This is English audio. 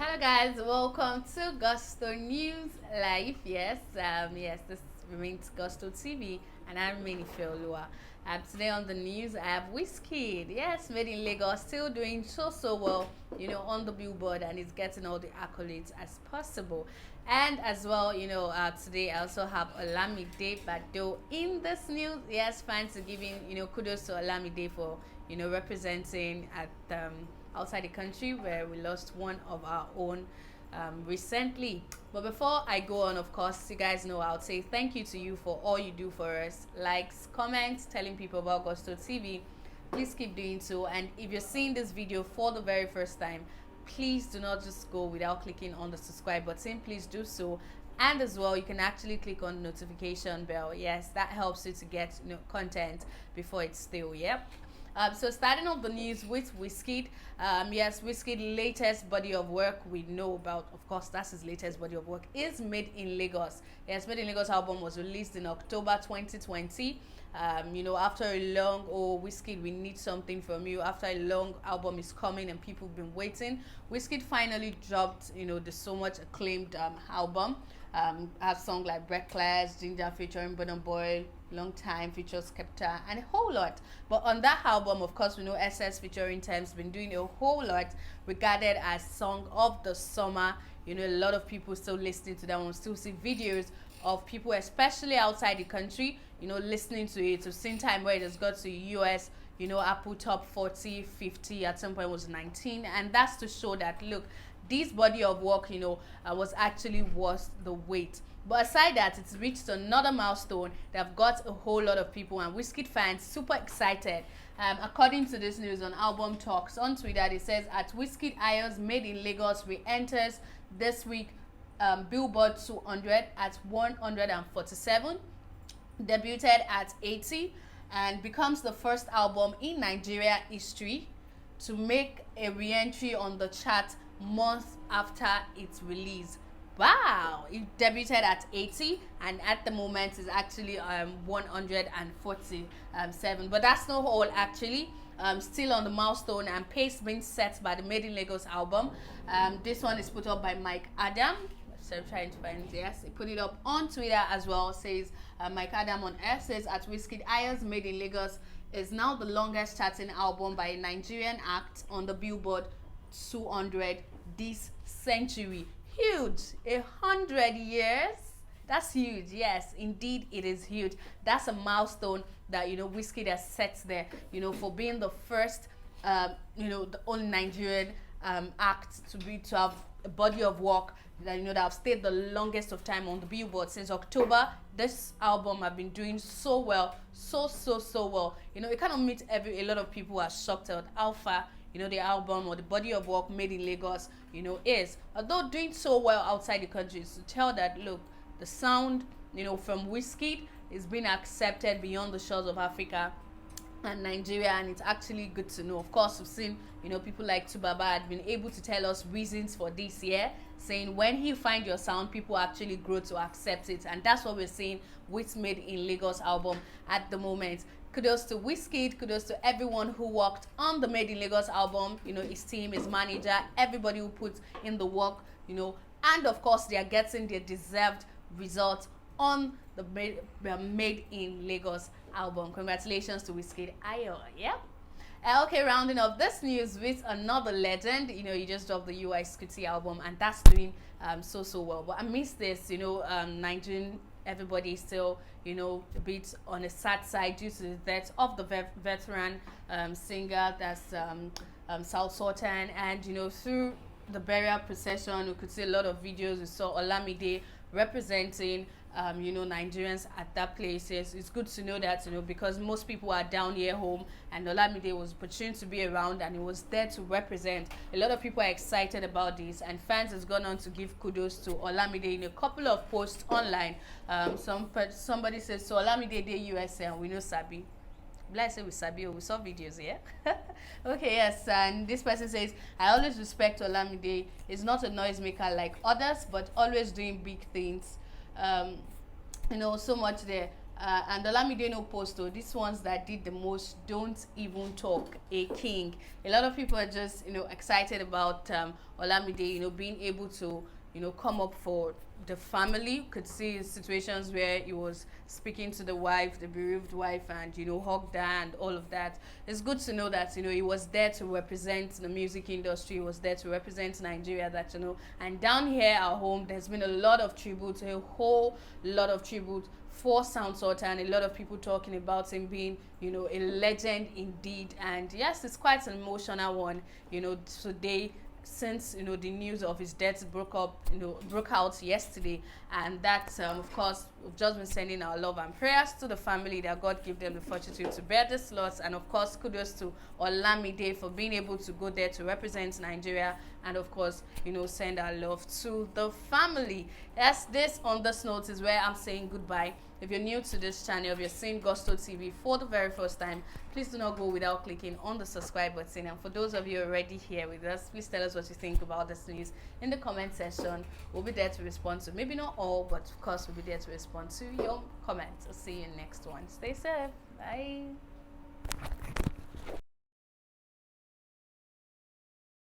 Hello guys, welcome to Gusto News Live. This remains Gusto TV and I remain Ifeoluwa. Today on the news I have Wizkid. Yes, made in Lagos, still doing so well, on the Billboard, and it's getting all the accolades as possible. And as well, today I also have Olamide Bado in this news. Yes, fans are giving, kudos to Olamide for, representing at outside the country, where we lost one of our own recently. But before I go on, of course, you guys know I'll say thank you to you for all you do for us. Likes, comments, telling people about Gusto TV. Please keep doing so. And if you're seeing this video for the very first time, please do not just go without clicking on the subscribe button. Please do so. And as well, you can actually click on the notification bell. Yes, that helps you to get content before it's stale. Yep. So starting off the news with Wizkid. Yes, Wizkid's latest body of work we know about, of course, that's his latest body of work, is Made in Lagos. Yes, Made in Lagos album was released in October 2020. After a long, Wizkid, we need something from you. After a long album is coming and people have been waiting, Wizkid finally dropped, the so much acclaimed album. Have songs like Breathless, Ginger featuring Burna Boy, Long Time features Skepta, and a whole lot. But on that album, of course, we know SS featuring Thames been doing a whole lot, regarded as song of the summer. A lot of people still listening to that one, still see videos of people, especially outside the country, listening to it. We've seen time where it has got to US, Apple top 40, 50, at some point was 19, and that's to show that, look, this body of work, was actually worth the wait. But aside that, it's reached another milestone that have got a whole lot of people and Wizkid fans super excited. According to this news on Album Talks on Twitter, it says at Wizkid Ayers Made in Lagos re-enters this week Billboard 200 at 147, debuted at 80, and becomes the first album in Nigeria history to make a re-entry on the chart months after its release. Wow, it debuted at 80 and at the moment is actually 147, but that's not all actually. Still on the milestone and pace being set by the Made in Lagos album. This one is put up by Mike Adam. So I'm trying to find it. Yes, he put it up on Twitter as well. Says Mike Adam on Earth says at Wizkid Ayers Made in Lagos is now the longest charting album by a Nigerian act on the Billboard 200 this century. Huge. 100 years. That's huge. Yes, indeed it is huge. That's a milestone that Wizkid has set there, for being the first the only Nigerian act to have a body of work that that have stayed the longest of time on the Billboard since October. This album have been doing so well, so well. It kind of meets a lot of people are shocked at how far the album or the body of work Made in Lagos is, although doing so well outside the country, is to tell that, look, the sound from Wizkid is being accepted beyond the shores of Africa and Nigeria, and it's actually good to know. Of course, we've seen people like Tubaba had been able to tell us reasons for this year, saying when you find your sound, people actually grow to accept it, and that's what we're seeing with Made in Lagos album at the moment. Kudos to Wizkid, kudos to everyone who worked on the Made in Lagos album, his team, his manager, everybody who put in the work, and of course they are getting their deserved results on the Made in Lagos album. Congratulations to Wizkid Ayo. Yep. Okay, rounding up this news with another legend. He just dropped the UI Scooty album, and that's doing so well. But amidst this, Nigerian, everybody is still a bit on the sad side due to the death of the veteran singer, that's Sultan. And through the burial procession, we could see a lot of videos. We saw Olamide representing Nigerians at that place. Yes, it's good to know that, because most people are down here home, and Olamide was opportune to be around and he was there to represent. A lot of people are excited about this, and fans has gone on to give kudos to Olamide in a couple of posts online. Somebody says, so Olamide dey USA and we know Sabi. Let's say we Sabi, we saw videos here. Okay, yes, and this person says, I always respect Olamide. He's not a noisemaker like others, but always doing big things. So much there. And Olamide no post though. These ones that did the most don't even talk. A king. A lot of people are just excited about Olamide being able to come up for the family. Could see situations where he was speaking to the wife, the bereaved wife, and hugged her and all of that. It's good to know that he was there to represent the music industry. He was there to represent Nigeria. That and down here at home, there's been a lot of tribute, a whole lot of tribute for Sultan. A lot of people talking about him being a legend indeed. And yes, it's quite an emotional one today, since the news of his death broke out yesterday. And that of course, we've just been sending our love and prayers to the family, that God give them the fortitude to bear this loss. And of course, kudos to Olamide for being able to go there to represent Nigeria, and of course send our love to the family. Yes, this on this note is where I'm saying goodbye. If you're new to this channel, if you're seeing Gusto TV for the very first time, please do not go without clicking on the subscribe button. And for those of you already here with us, please tell us what you think about this news in the comment section. We'll be there to respond to, maybe not all, but of course we'll be there to respond to your comments. I'll see you in the next one. Stay safe. Bye.